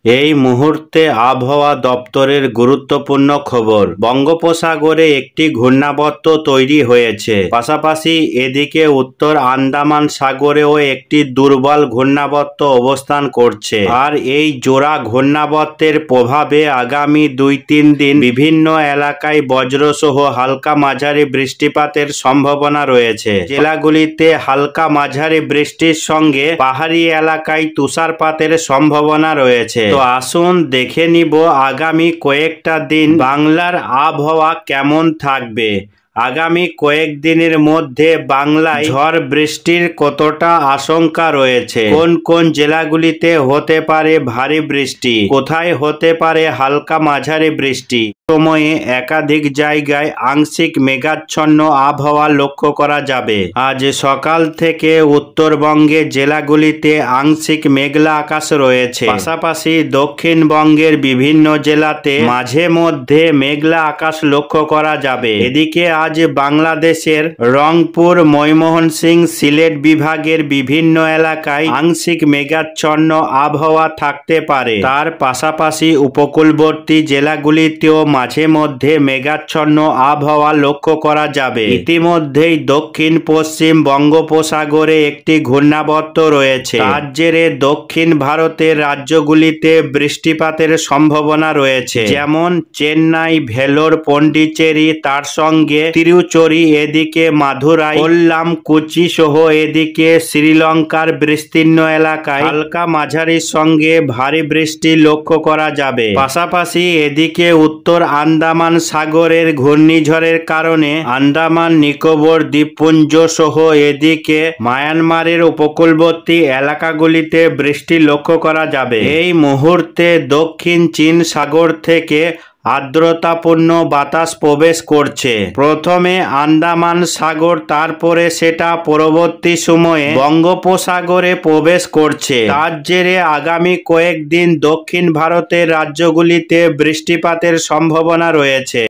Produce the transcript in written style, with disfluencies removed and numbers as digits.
এই মুহূর্তে আবহাওয়া দপ্তরের গুরুত্বপূর্ণ খবর। বঙ্গোপসাগরে একটি ঘূর্ণাবর্ত তৈরি হয়েছে, পাশাপাশি এদিকে উত্তর আন্দামান সাগরেও একটি দুর্বল ঘূর্ণাবর্ত অবস্থান করছে। আর এই জোড়া ঘূর্ণাবর্তের প্রভাবে আগামী 2-3 দিন বিভিন্ন এলাকায় বজ্রসহ হালকা মাঝারি বৃষ্টিপাতের সম্ভাবনা রয়েছে। জেলাগুলিতে হালকা মাঝারি বৃষ্টির সঙ্গে পাহাড়ি এলাকায় তুষারপাতের সম্ভাবনা রয়েছে। তো আসুন দেখে নিব আগামী কয়েকটা দিন বাংলার আবহাওয়া কেমন থাকবে। আগামী কয়েকদিনের মধ্যে বাংলায় ঝড় বৃষ্টির কতটা আশঙ্কা রয়েছে, কোন কোন জেলাগুলিতে হতে পারে ভারী বৃষ্টি, কোথায় হতে পারে হালকা মাঝারি বৃষ্টি। সময়ে একাধিক জায়গায় আংশিক মেঘাচ্ছন্ন আবহাওয়া লক্ষ্য করা যাবে। আজ সকাল থেকে উত্তরবঙ্গে জেলাগুলিতে আংশিক মেঘলা আকাশ রয়েছে, পাশাপাশি দক্ষিণবঙ্গের বিভিন্ন জেলাতে মাঝে মধ্যে মেঘলা আকাশ লক্ষ্য করা যাবে। এদিকে আজ বাংলাদেশের রংপুর, ময়মনসিংহ, সিলেট বিভাগের বিভিন্ন এলাকায় আংশিক মেঘাচ্ছন্ন আবহাওয়া থাকতে পারে। তার পাশাপাশি উপকূলবর্তী জেলাগুলিতেও মাঝে মধ্যে মেঘাচ্ছন্ন আবহাওয়া লক্ষ্য করা যাবে। ইতিমধ্যেই দক্ষিণ পশ্চিম বঙ্গোপসাগরে একটি ঘূর্ণাবর্ত রয়েছে। তার জেরে দক্ষিণ ভারতের রাজ্যগুলিতে বৃষ্টিপাতের সম্ভাবনা রয়েছে, যেমন চেন্নাই, ভেলোর, পন্ডিচেরি, তার সঙ্গে তিরুচরি, এদিকে মাদুরাই, কোল্লাম, কোচি সহ এদিকে শ্রীলঙ্কার বিস্তীর্ণ এলাকায় হালকা মাঝারির সঙ্গে ভারী বৃষ্টি লক্ষ্য করা যাবে। পাশাপাশি এদিকে উত্তর আন্দামান সাগরের ঘূর্ণিঝড়ের কারণে আন্দামান নিকোবর দ্বীপপুঞ্জ সহ এদিকে মায়ানমারের উপকূলবর্তী এলাকাগুলিতে বৃষ্টি লক্ষ্য করা যাবে। এই মুহূর্তে দক্ষিণ চীন সাগর থেকে আর্দ্রতাপূর্ণ বাতাস প্রবেশ করছে, প্রথমে আন্দামান সাগর, তারপরে সেটা পরবর্তী সময়ে বঙ্গোপসাগরে প্রবেশ করছে। তার জেরে আগামী কয়েকদিন দক্ষিণ ভারতের রাজ্যগুলিতে বৃষ্টিপাতের সম্ভাবনা রয়েছে।